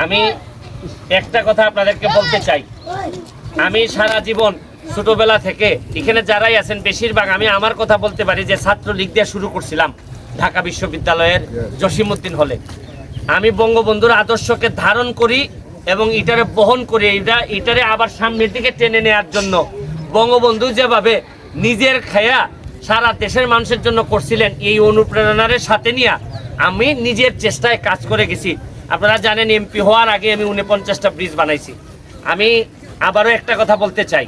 আমি একটা কথা আপনাদেরকে বলতে চাই, আমি সারা জীবন ছোটবেলা থেকে এখানে যারাই আছেন বেশিরভাগ আমি আমার কথা বলতে পারি যে ছাত্রলীগ দিয়ে শুরু করছিলাম ঢাকা বিশ্ববিদ্যালয়ের জসিমউদ্দিন হলে। আমি বঙ্গবন্ধুর আদর্শকে ধারণ করি এবং এটারে বহন করি, এটারে আবার সামনের দিকে টেনে নেওয়ার জন্য বঙ্গবন্ধু যেভাবে নিজের খায়া সারা দেশের মানুষের জন্য করছিলেন, এই অনুপ্রেরণার সাথে নিয়ে আমি নিজের চেষ্টায় কাজ করে গেছি। আপনারা জানেন এমপি হওয়ার আগে আমি 49টা ব্রিজ বানাইছি। আমি আবারও একটা কথা বলতে চাই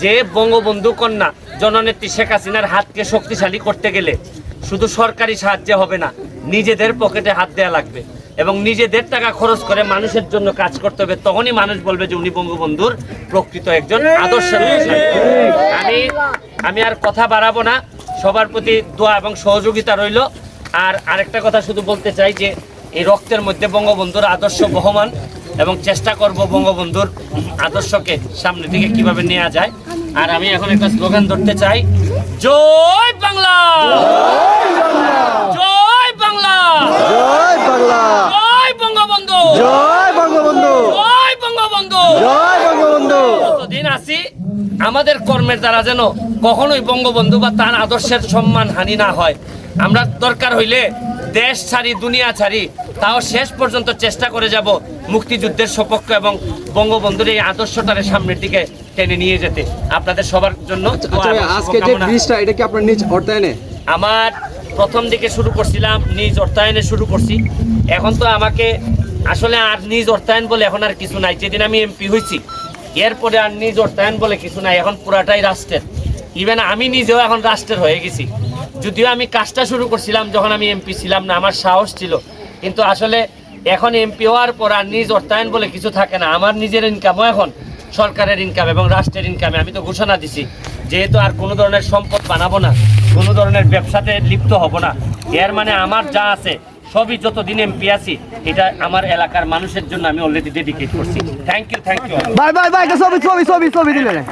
যে বঙ্গবন্ধু কন্যা জননেত্রী শেখ হাসিনার হাতকে শক্তিশালী করতে গেলে শুধু সরকারি সাহায্যে হবে না, নিজেদের পকেটে হাত দেওয়া লাগবে এবং নিজেদের টাকা খরচ করে মানুষের জন্য কাজ করতে হবে। তখনই মানুষ বলবে যে উনি বঙ্গবন্ধুর প্রকৃত একজন আদর্শ। আমি আর কথা বাড়াবো না, সবার প্রতি দোয়া এবং সহযোগিতা রইল। আর আরেকটা কথা শুধু বলতে চাই যে এই রক্তের মধ্যে বঙ্গবন্ধুর আদর্শ বহমান এবং চেষ্টা করব বঙ্গবন্ধুর আদর্শকে সামনের দিকে কিভাবে নেওয়া যায়। আর আমি এখন একটা স্লোগান ধরতে চাই, জয় বাংলা, জয় বাংলা, জয় বাংলা, জয় বঙ্গবন্ধু, জয় বঙ্গবন্ধু, জয় বঙ্গবন্ধু, জয় বঙ্গবন্ধু। যতদিন আছি আমাদের কর্মের দ্বারা যেন কখনোই বঙ্গবন্ধু বা তার আদর্শের সম্মান হানি না হয়। আমরা দরকার হইলে দেশ ছাড়ি, দুনিয়া ছাড়ি, তাও শেষ পর্যন্ত চেষ্টা করে যাব মুক্তিযুদ্ধের সপক্ষ এবং বঙ্গবন্ধুর এই আদর্শটারে সামনের দিকে টেনে নিয়ে যেতে। আপনাদের সবার জন্য আজকে যে ব্রিজটা, এটা কি আপনার নিজ অর্থায়নে? আমার প্রথম দিকে শুরু করছিলাম, নিজ অর্থায়নে শুরু করছি। এখন তো আমাকে আসলে আর নিজ অর্থায়ন বলে এখন আর কিছু নাই। যেদিন আমি এমপি হয়েছি এরপরে আর নিজ অর্থায়ন বলে কিছু নাই, এখন পুরাটাই রাষ্ট্রের। ইভেন আমি নিজেও এখন রাষ্ট্রের হয়ে গেছি। যদিও আমি কাজটা শুরু করছিলাম যখন আমি এমপি ছিলাম না, আমার সাহস ছিল, কিন্তু আসলে এখন এমপি হওয়ার পর আর নিজ অর্থায়ন বলে কিছু থাকে না। আমার নিজের ইনকামও এখন সরকারের ইনকাম এবং রাষ্ট্রের ইনকামে। আমি তো ঘোষণা দিছি যেহেতু আর কোনো ধরনের সম্পদ বানাবো না, কোনো ধরনের ব্যবসাতে লিপ্ত হব না। এর মানে আমার যা আছে সবই যতদিন এমপি আছি এটা আমার এলাকার মানুষের জন্য আমি অলরেডি ডেডিকেট করছি। Thank you, thank you. Bye bye bye, ছবি ছবি ছবি ছবি দিলেন।